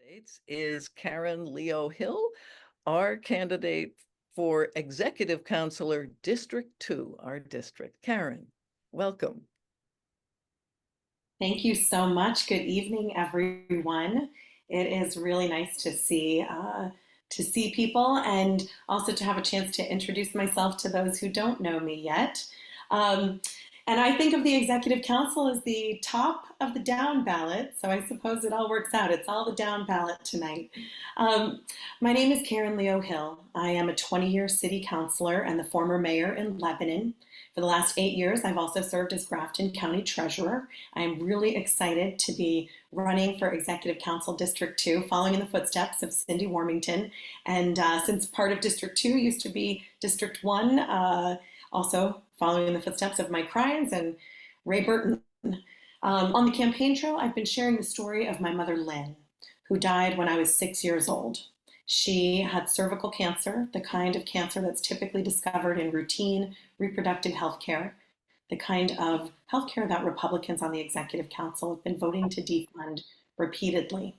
States is Karen Liot Hill, our candidate for Executive Counselor District 2, our district. Karen, welcome. Thank you so much. Good evening, everyone. It is really nice to see people and also to have a chance to introduce myself to those who don't know me yet. Um, and I think of the Executive Council as the top of the down ballot, so I suppose it all works out. It's all the down ballot tonight. Um, my name is Karen Liot Hill. I am a 20-year city councilor and the former mayor in Lebanon. For the last 8 years, I've also served as Grafton County Treasurer. I'm really excited to be running for Executive Council District 2, following in the footsteps of Cindy Warmington. And since part of District 2 used to be District 1, also following in the footsteps of Mike Ryans and Ray Burton. On the campaign trail, I've been sharing the story of my mother, Lynn, who died when I was 6 years old. She had cervical cancer, the kind of cancer that's typically discovered in routine reproductive health care, the kind of health care that Republicans on the Executive Council have been voting to defund repeatedly.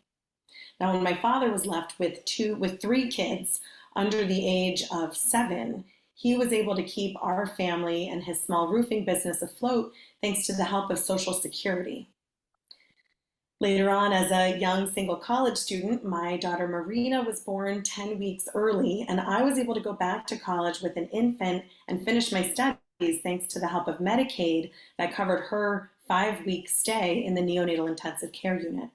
Now, when my father was left with three kids under the age of 7, he was able to keep our family and his small roofing business afloat thanks to the help of Social Security. Later on, as a young single college student, my daughter Marina was born 10 weeks early, and I was able to go back to college with an infant and finish my studies thanks to the help of Medicaid that covered her 5-week stay in the neonatal intensive care unit.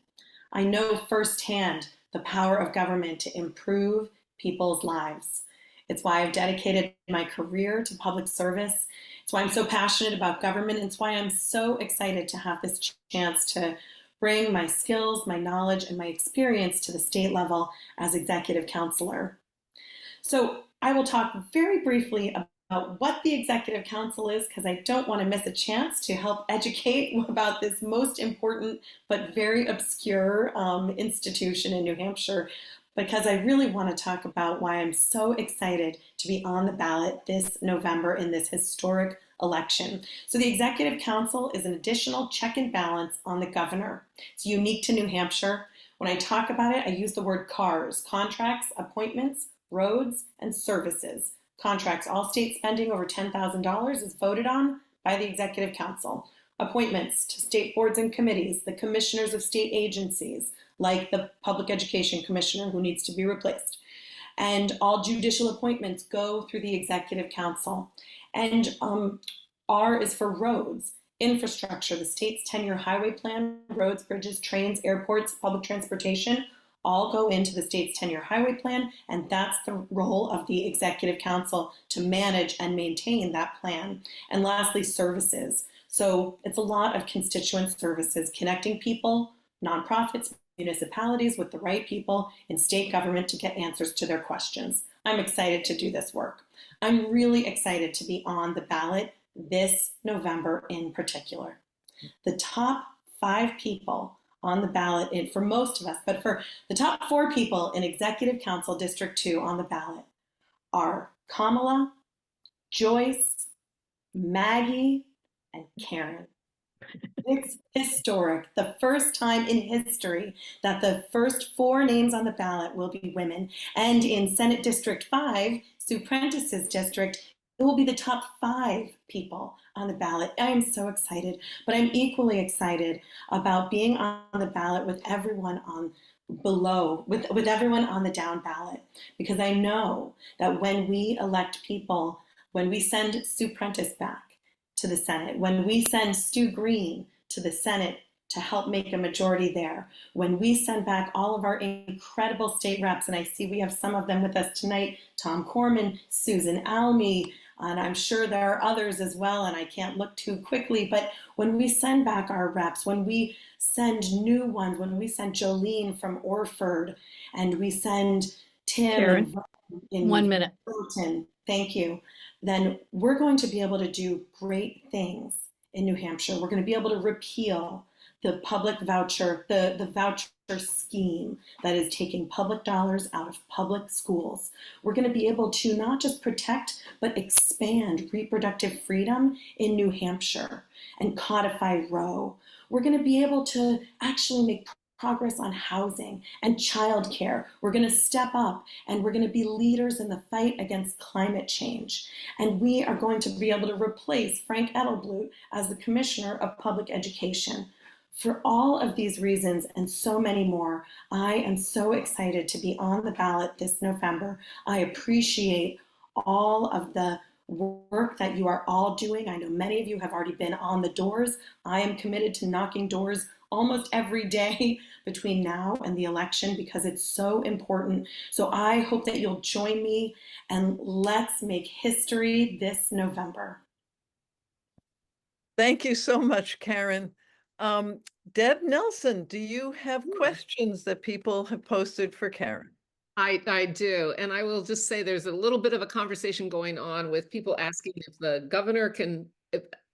I know firsthand the power of government to improve people's lives. It's why I've dedicated my career to public service. It's why I'm so passionate about government. It's why I'm so excited to have this chance to bring my skills, my knowledge, and my experience to the state level as executive counselor. So I will talk very briefly about what the Executive Council is, because I don't want to miss a chance to help educate about this most important but very obscure institution in New Hampshire, because I really want to talk about why I'm so excited to be on the ballot this November in this historic election. So the Executive Council is an additional check and balance on the governor. It's unique to New Hampshire. When I talk about it, I use the word CARS, contracts, appointments, roads, and services. Contracts, all state spending over $10,000 is voted on by the Executive Council. Appointments to state boards and committees, the commissioners of state agencies, like the Public Education Commissioner who needs to be replaced. And all judicial appointments go through the Executive Council. And R is for roads, infrastructure, the state's 10-year highway plan, roads, bridges, trains, airports, public transportation, all go into the state's 10-year highway plan, and that's the role of the Executive Council to manage and maintain that plan. And lastly, services. So it's a lot of constituent services, connecting people, nonprofits, municipalities with the right people in state government to get answers to their questions. I'm excited to do this work. I'm really excited to be on the ballot this November in particular. The top 5 people on the ballot, for most of us, but for the top 4 people in Executive Council District 2 on the ballot are Kamala, Joyce, Maggie, and Karen. It's historic. The first time in history that the first 4 names on the ballot will be women. And in Senate District 5, Sue Prentice's district, it will be the top 5 people on the ballot. I am so excited, but I'm equally excited about being on the ballot with everyone on with everyone on the down ballot, because I know that when we elect people, when we send Sue Prentice back to the Senate, when we send Stu Green to the Senate to help make a majority there, when we send back all of our incredible state reps, and I see we have some of them with us tonight, Tom Corman, Susan Almy, and I'm sure there are others as well, and I can't look too quickly, but when we send back our reps, when we send new ones, when we send Jolene from Orford, and we send Tim Karen, in 1 minute. Burlington, thank you, then we're going to be able to do great things in New Hampshire. We're going to be able to repeal the public voucher, the voucher scheme that is taking public dollars out of public schools. We're going to be able to not just protect, but expand reproductive freedom in New Hampshire and codify Roe. We're going to be able to actually make progress on housing and childcare. We're going to step up and we're going to be leaders in the fight against climate change. And we are going to be able to replace Frank Edelblut as the Commissioner of Public Education. For all of these reasons and so many more, I am so excited to be on the ballot this November. I appreciate all of the work that you are all doing. I know many of you have already been on the doors. I am committed to knocking doors almost every day between now and the election because it's so important. So I hope that you'll join me and let's make history this November. Thank you so much, Karen. Deb Nelson, do you have questions that people have posted for Karen? I do. And I will just say there's a little bit of a conversation going on with people asking if the governor can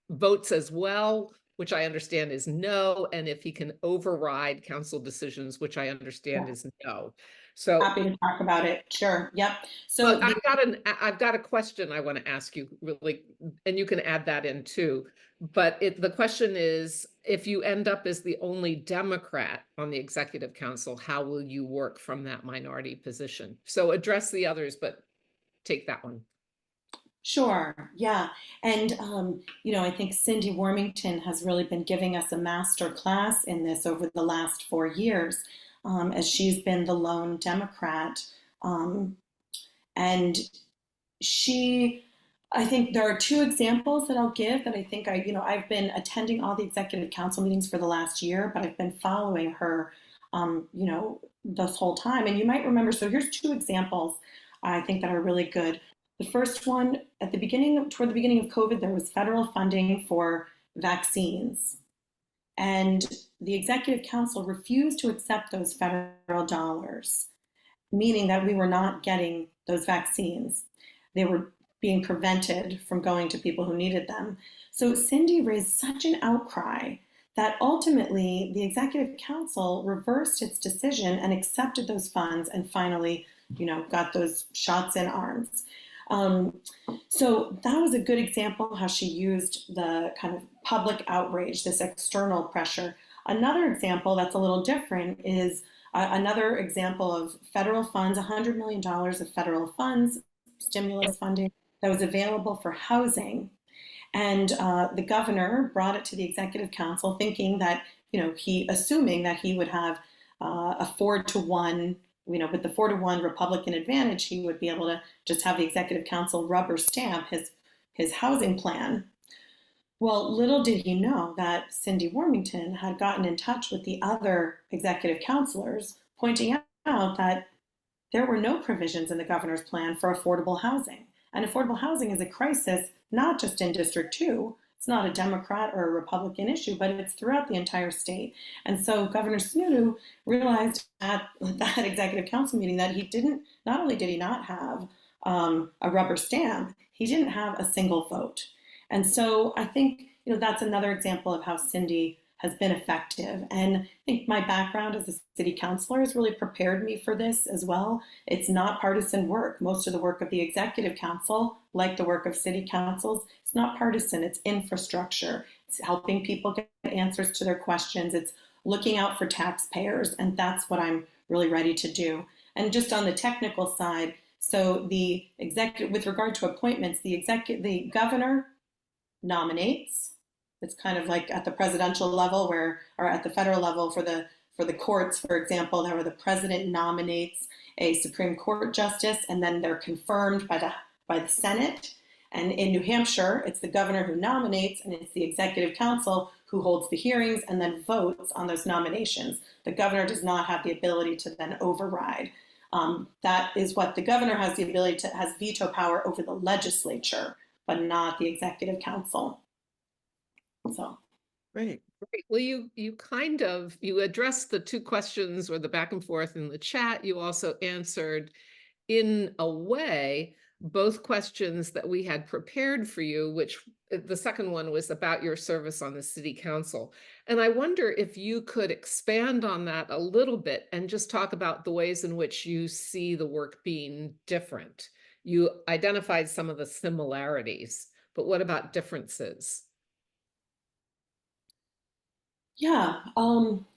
votes as well, which I understand is no, and if he can override council decisions, which I understand is no. So happy to talk about it. Sure. Yep. So I've got a question I want to ask you really, and you can add that in too. But the question is, if you end up as the only Democrat on the executive council, how will you work from that minority position? So address the others, but take that one. Sure, yeah. And, I think Cindy Wormington has really been giving us a master class in this over the last 4 years, as she's been the lone Democrat. And I think there are 2 examples that I'll give that I think I've been attending all the executive council meetings for the last year, but I've been following her, this whole time. And you might remember, so here's 2 examples I think that are really good. The first one, toward the beginning of COVID, there was federal funding for vaccines. And the executive council refused to accept those federal dollars, meaning that we were not getting those vaccines. They were being prevented from going to people who needed them. So Cindy raised such an outcry that ultimately the executive council reversed its decision and accepted those funds and finally, got those shots in arms. So that was a good example how she used the kind of public outrage, this external pressure. Another example that's a little different is another example of federal funds, $100 million of federal funds, stimulus funding that was available for housing. And the governor brought it to the executive council thinking that, assuming that he would have a 4-to-1, with the 4-to-1 Republican advantage, he would be able to just have the executive council rubber stamp his housing plan. Well, little did he know that Cindy Wormington had gotten in touch with the other executive counselors, pointing out that there were no provisions in the governor's plan for affordable housing. And affordable housing is a crisis, not just in District 2. It's not a Democrat or a Republican issue, but it's throughout the entire state. And so Governor Sununu realized at that executive council meeting that not only did he not have a rubber stamp, he didn't have a single vote. And so I think, that's another example of how Cindy has been effective. And I think my background as a city councilor has really prepared me for this as well. It's not partisan work. Most of the work of the executive council, like the work of city councils, it's not partisan, it's infrastructure. It's helping people get answers to their questions. It's looking out for taxpayers. And that's what I'm really ready to do. And just on the technical side, so the executive, with regard to appointments, the governor nominates. It's kind of like at the presidential level or at the federal level for the courts, for example, where the president nominates a Supreme Court justice and then they're confirmed by the Senate. And in New Hampshire, it's the governor who nominates and it's the executive council who holds the hearings and then votes on those nominations. The governor does not have the ability to then override. That is what the governor has the ability to, has veto power over the legislature, but not the executive council. So. Great. Well, you addressed the 2 questions or the back and forth in the chat. You also answered in a way both questions that we had prepared for you, which the second one was about your service on the city council. And I wonder if you could expand on that a little bit and just talk about the ways in which you see the work being different. You identified some of the similarities, but what about differences? Yeah,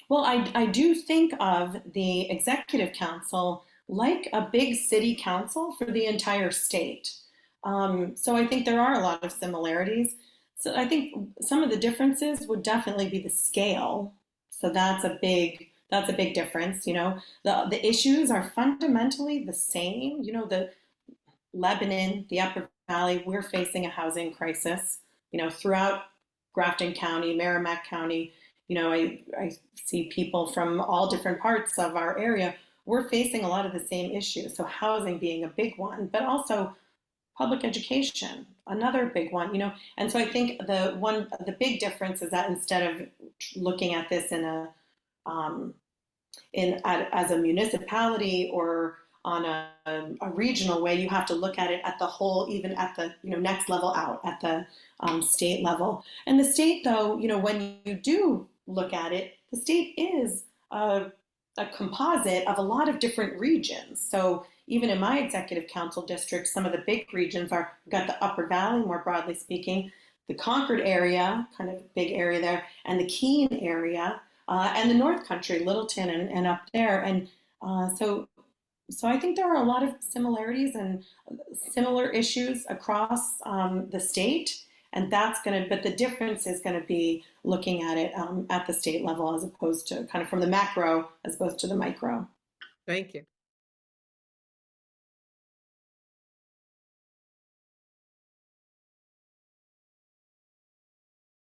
Well, I do think of the executive council like a big city council for the entire state. So I think there are a lot of similarities. So I think some of the differences would definitely be the scale. So that's a big difference. You know, the issues are fundamentally the same. You know, the Lebanon, the Upper Valley, we're facing a housing crisis. You know, throughout Grafton County, Merrimack County, you know, I see people from all different parts of our area. We're facing a lot of the same issues. So housing being a big one, but also public education, another big one, you know. And so I think the big difference is that instead of looking at this in a as a municipality or on a regional way, you have to look at it at the whole, even at the next level out at the state level. And the state, though, you know, when you do look at it, the state is a composite of a lot of different regions. So even in my executive council district, some of the big regions are, we've got the Upper Valley, more broadly speaking, the Concord area, kind of big area there, and the Keene area, and the North Country, Littleton and up there. And so I think there are a lot of similarities and similar issues across the state. And but the difference is going to be looking at it at the state level as opposed to kind of from the macro as opposed to the micro. Thank you.